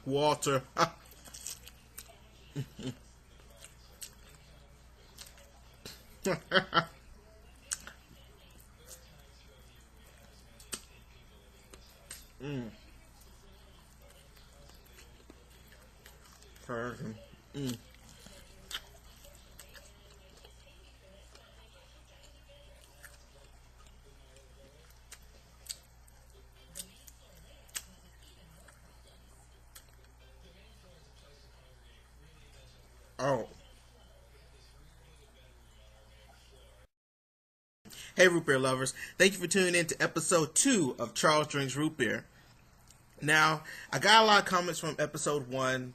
Walter. Mm. Mm. Oh. Hey, root beer lovers. Thank you for tuning in to episode 2 of Charles Drinks Root Beer. Now, I got a lot of comments from episode 1.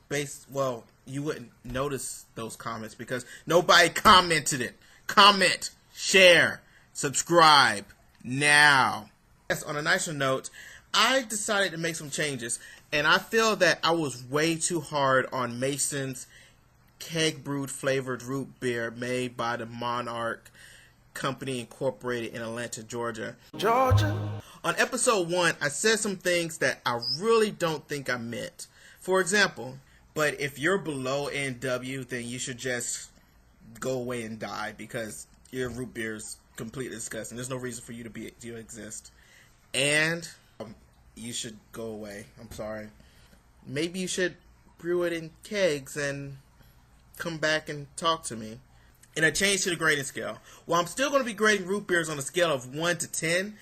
Well, you wouldn't notice those comments because nobody commented it. Comment, share, subscribe now. Yes, on a nicer note, I decided to make some changes, and I feel that I was way too hard on Mason's keg brewed flavored root beer made by the Monarch Company Incorporated in Atlanta, Georgia. On episode 1, I said some things that I really don't think I meant. For example, but if you're below A&W, then you should just go away and die because your root beer is completely disgusting. There's no reason for you to exist. And you should go away. I'm sorry. Maybe you should brew it in kegs and come back and talk to me. And a change to the grading scale. While I'm still going to be grading root beers on a scale of 1 to 10,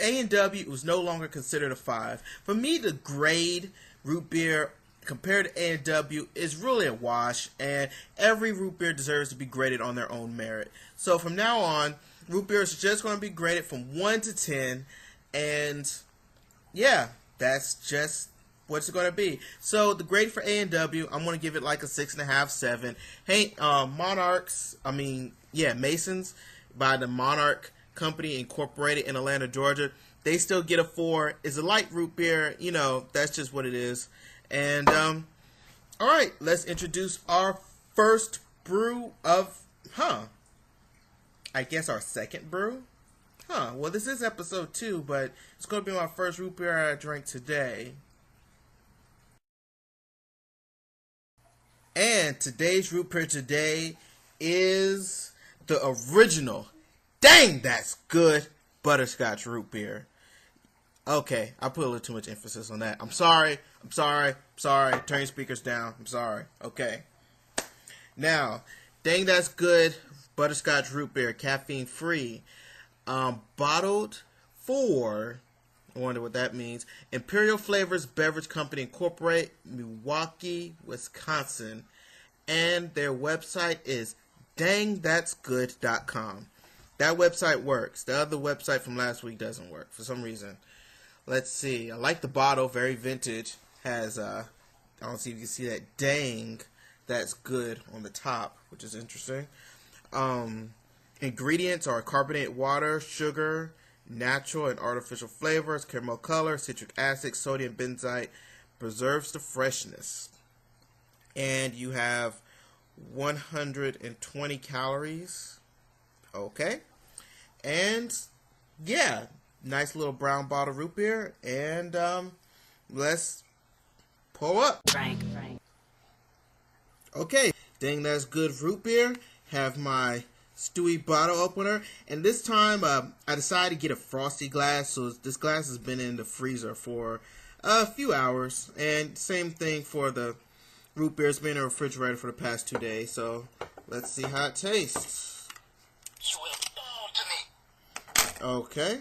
A&W was no longer considered a 5. For me to grade root beer compared to A&W is really a wash, and every root beer deserves to be graded on their own merit. So from now on, root beers are just going to be graded from 1 to 10, and yeah, that's just what it's going to be. So the grade for A&W, I'm going to give it like a 6.5, 7. Hey, Masons by the Monarch Company Incorporated in Atlanta, Georgia, they still get a 4. It's a light root beer, that's just what it is. And all right, let's introduce our first brew of I guess our second brew. Well, this is episode 2, but it's going to be my first root beer I drank today. And today's root beer today is the original, dang that's good, butterscotch root beer. Okay, I put a little too much emphasis on that. I'm sorry. Turn your speakers down. I'm sorry. Okay. Now, dang that's good, butterscotch root beer, caffeine free. Bottled for, I wonder what that means, Imperial Flavors Beverage Company Incorporated, Milwaukee, Wisconsin. And their website is dangthat'sgood.com. That website works. The other website from last week doesn't work for some reason. Let's see. I like the bottle, very vintage. Has I don't see if you can see that dang that's good on the top, which is interesting. Ingredients are carbonated water, sugar, natural and artificial flavors, caramel color, citric acid, sodium benzoate, preserves the freshness. And you have 120 calories. Okay. And yeah, nice little brown bottle root beer. And let's pull up. Frank. Okay, dang that's good root beer. Have my Stewie bottle opener, and this time I decided to get a frosty glass. So this glass has been in the freezer for a few hours, and same thing for the root beer. It's been in the refrigerator for the past 2 days. So let's see how it tastes. You will fall to me. Okay.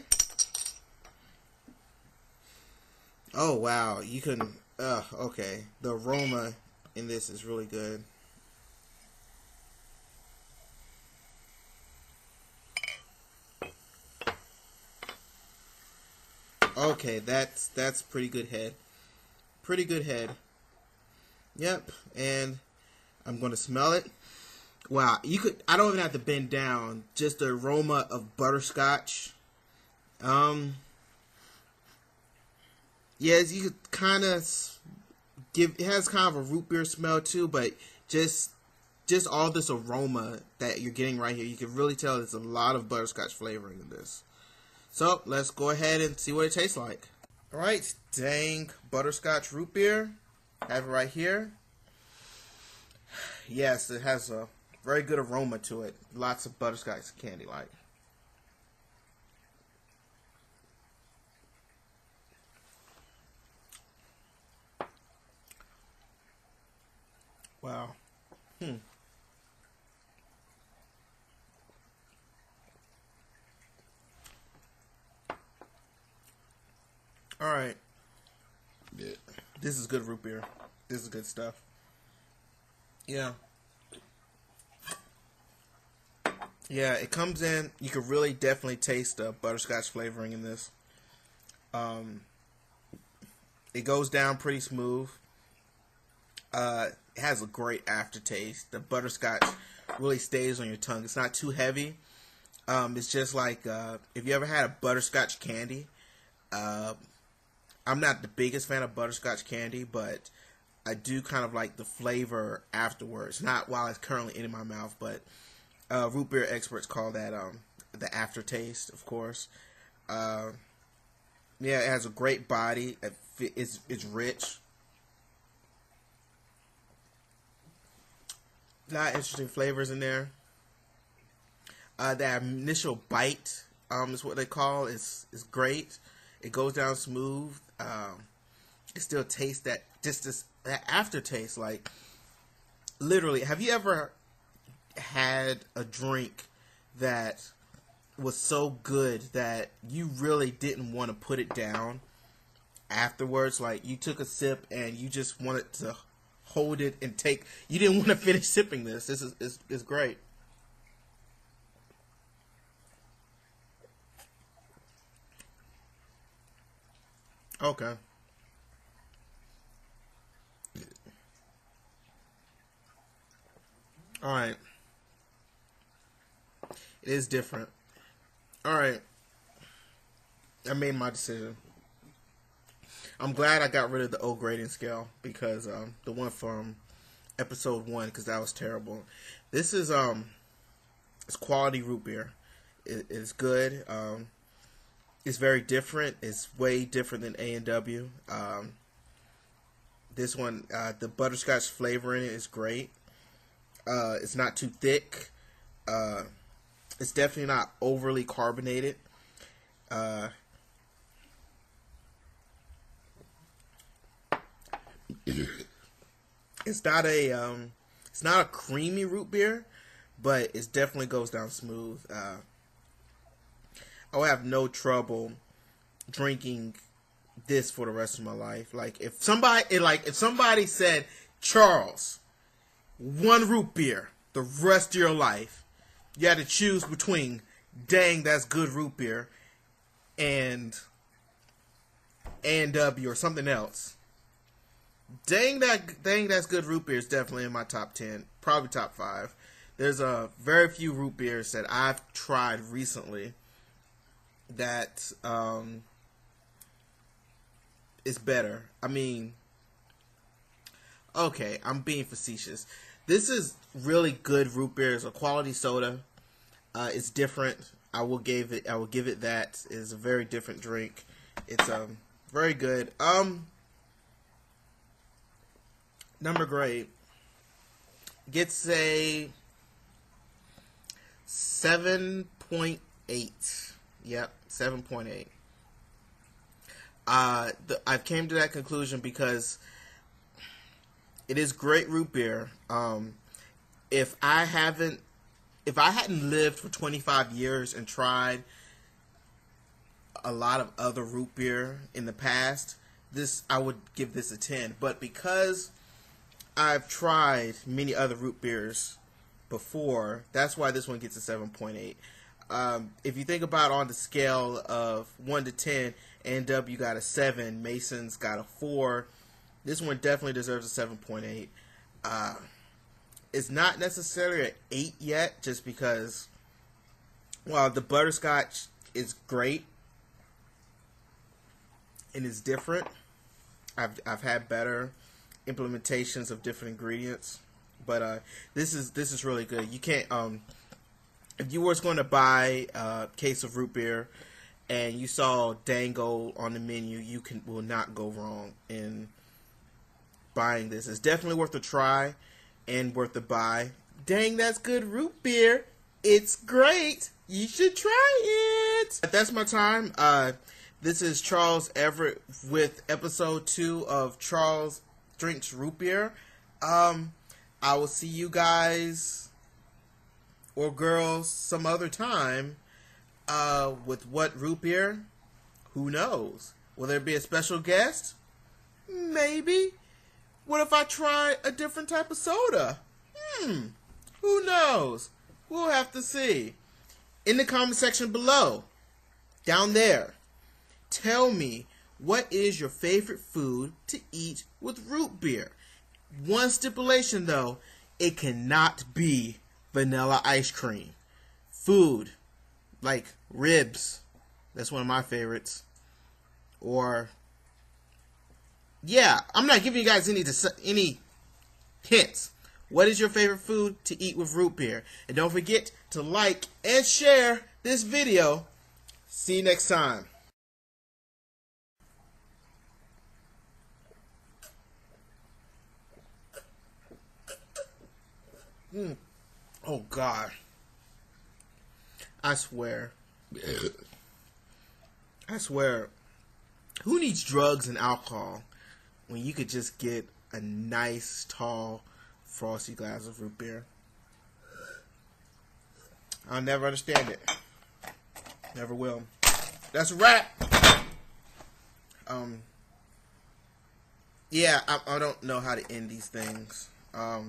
Oh wow, you can. Okay, the aroma in this is really good. Okay, that's pretty good head. Pretty good head. Yep, and I'm gonna smell it. Wow, I don't even have to bend down. Just the aroma of butterscotch. Yes, you could kind of it has kind of a root beer smell too, but just just all this aroma that you're getting right here. You can really tell there's a lot of butterscotch flavoring in this. So let's go ahead and see what it tastes like. All right, Dang butterscotch root beer. I have it right here. Yes, it has a very good aroma to it. Lots of butterscotch candy like. Wow. All right. Yeah. This is good root beer. This is good stuff. Yeah. Yeah, it comes in. You can really definitely taste the butterscotch flavoring in this. It goes down pretty smooth. It has a great aftertaste. The butterscotch really stays on your tongue. It's not too heavy. It's just like if you ever had a butterscotch candy. I'm not the biggest fan of butterscotch candy, but I do kind of like the flavor afterwards. Not while it's currently in my mouth, but root beer experts call that the aftertaste, of course. Yeah, it has a great body. It's rich. A lot of interesting flavors in there. That initial bite is what they call is great. It goes down smooth. It still tastes that that aftertaste. Like literally, have you ever had a drink that was so good that you really didn't want to put it down afterwards? Like you took a sip and you just wanted to hold it and you didn't want to finish sipping this. This is great. Okay. All right. It is different. All right. I made my decision. I'm glad I got rid of the O grading scale because the one from episode 1 because that was terrible. This is it's quality root beer. It's good. It's very different. It's way different than A&W. This one, the butterscotch flavor in it is great. It's not too thick. It's definitely not overly carbonated. It's not a creamy root beer, but it definitely goes down smooth. I will have no trouble drinking this for the rest of my life. Like if somebody said, Charles, one root beer the rest of your life, you had to choose between Dang That's Good root beer and A&W or something else. Dang That's Good root beer is definitely in my top 10, probably top 5. There's a very few root beers that I've tried recently that is better. I mean, okay, I'm being facetious. This is really good root beer. It's a quality soda. It's different. I will give it that. It's a very different drink. It's very good. Number grade gets a 7.8. Yep, 7.8. I came to that conclusion because it is great root beer. If I hadn't lived for 25 years and tried a lot of other root beer in the past, I would give this a 10. But because I've tried many other root beers before, that's why this one gets a 7.8. If you think about on the scale of 1 to 10, A&W got a 7, Mason's got a 4. This one definitely deserves a 7.8. It's not necessarily an 8 yet, just because while the butterscotch is great and is different, I've had better implementations of different ingredients, But this is really good. You can't if you was going to buy a case of root beer and you saw Dango on the menu, you will not go wrong in buying this. It's definitely worth a try and worth a buy. Dang, that's good root beer. It's great. You should try it. That's my time. This is Charles Everett with episode 2 of Charles Drinks Root Beer. I will see you guys or girls some other time. With what root beer? Who knows? Will there be a special guest? Maybe. What if I try a different type of soda? Who knows? We'll have to see. In the comment section below, down there, tell me what is your favorite food to eat with root beer. One stipulation though, it cannot be vanilla ice cream. Food like ribs, that's one of my favorites. Or yeah, I'm not giving you guys any hints. What is your favorite food to eat with root beer? And don't forget to like and share this video. See you next time. Oh God. I swear, who needs drugs and alcohol when you could just get a nice, tall, frosty glass of root beer? I'll never understand it. Never will. That's a wrap. Yeah, I don't know how to end these things. Bye.